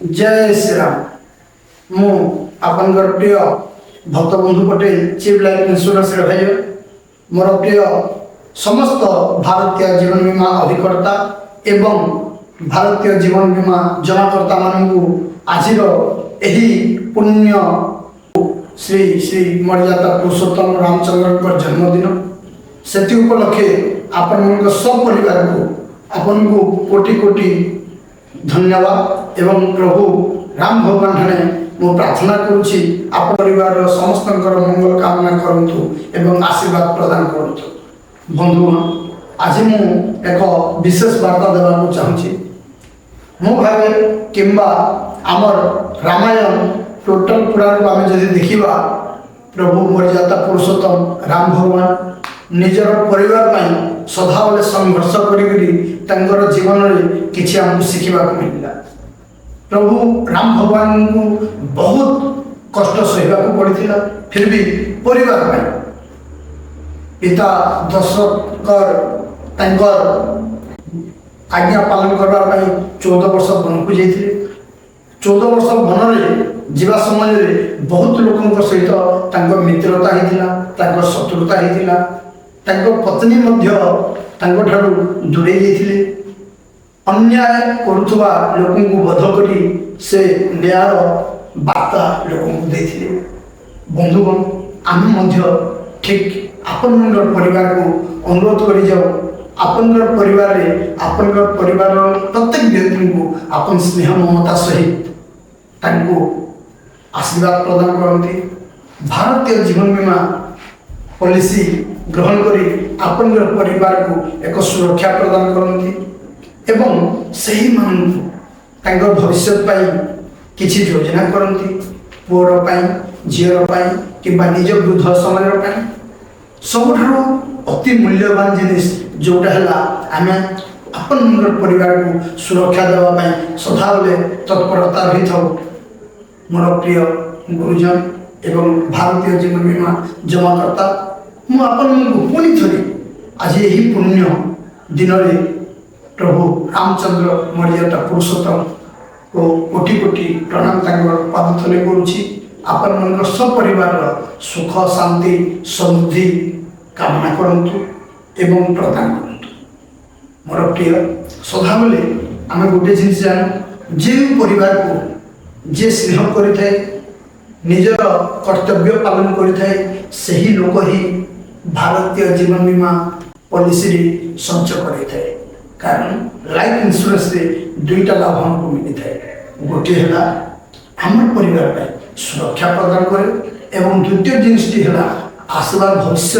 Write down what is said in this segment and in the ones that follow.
जय श्री राम। मु आपनकर प्रिय भक्त बंधु पटेल चीफ लाइफ इंश्योरेंस भाई मोर प्रिय समस्त भारतीय जीवन बीमा अभिकर्ता एवं भारतीय जीवन बीमा जमाकर्ता मानू आज पुण्य श्री श्री मर्यादा पुरुषोत्तम रामचंद्र जन्मदिन से उपलक्षे आपण सपरिवार को आपन को कोटि कोटि धन्यवाद एवं प्रभु राम भगवान ठाणे मु प्रार्थना करुछि आप परिवार समस्त मंगल कामना करंतु एवं आशीर्वाद प्रदान करंतु। बंधु आज मु एक विशेष वार्ता देवा चाहूँगी। मु भावे किंबा आमर रामायण टोटल पुराण आम जदि देखा प्रभु मर्यादा पुरुषोत्तम राम भगवान निजर परिवार पाई सदाबले संघर्ष कर जीवन में किसी आमको शिखा मिलला। प्रभु राम भगवान को बहुत कष्ट सहवा पड़ा फिर भी परिवार पाई पिता दशरथ आज्ञा पालन करने 14 वर्ष वन को जाते 14 वर्ष वन में जीवा समय बहुत लोकों सहित मित्रता होता शत्रुता होता पत्नी दूरे जाते अन्याय करुवा लोकों को बध करी से न्याय वार्ता लोकों को देते। बंधुगण आम ठीक आपण परिवार को अनुरोध कर जाओ आपण परिवार प्रत्येक व्यक्ति को अपन स्नेह ममता सहित आशीर्वाद प्रदान करते। भारतीय जीवन बीमा पॉलिसी ग्रहण करी आपण परिवार को एक सुरक्षा प्रदान करते एवं सही मान भविष्य किसी योजना करती पुअर झीर कि निज वृद्ध समय सबुठ अति मूल्यवान जिनिस जोटा है आम अपन परिवार को सुरक्षा देवाई सदाबले तत्परता रही था। मोर प्रिय गुरुजन एवं भारतीय जीवन बीमा जमाकर्ता मुझे पुणी थे आज यही पुण्य दिन में प्रभु रामचंद्र मर्यादा पुरुषोत्तम को कोटि कोटि प्रणाम पाद तले करुछि। आपण सपरिवार सुख शांति समृद्धि कामना करंतु एवं प्रदान करंतु। मोर प्रिय सदाबले आम गोटे जिन जान जे परिवार को जे स्नेह करें निजर कर्तव्य पालन करें सही लोक ही भारतीय जीवन बीमा पॉलिसी संचय करें। कारण लाइफ इंश्योरेंस रे दुईटा लाभ हमको मिली था गोटे है आम परिवार सुरक्षा प्रदान करे एवं द्वितीय जिनटी है आशीर्वाद भविष्य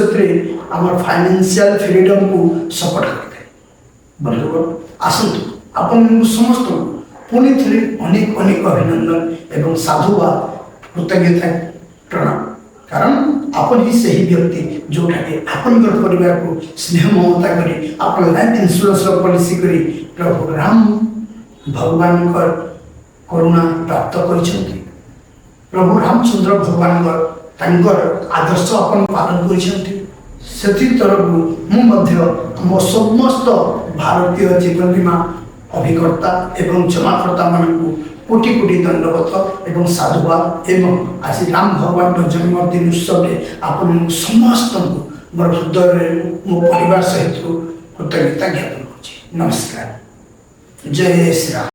आम फाइनेंशियल फ्रीडम को सपोर्ट करते। बंधुगण आसतु आपण समस्त पुणी थे अनेक अनेक अभिनंदन एवं साधुवाद कृतज्ञता प्रणाम। कारण आपन ही सही व्यक्ति जोटा कि आपन परिवार को स्नेह ममता करी आपन लाइफ इंश्योरेंस पॉलिसी करी प्रभु राम भगवान करुणा प्राप्त कर प्रभु रामचंद्र भगवान आदर्श अपन पालन कर तरफ मो समस्त भारतीय जीवन बीमा अभिकर्ता एवं जमाकर्ता मानू कोटि कोटि दंडवत एवं साधुवाद एवं आज राम भगवान जन्मदिन उत्सव में आपण समस्त मोर हृदय मो परिवार सहित कृतज्ञता ज्ञापन कर। नमस्कार। जय श्री राम।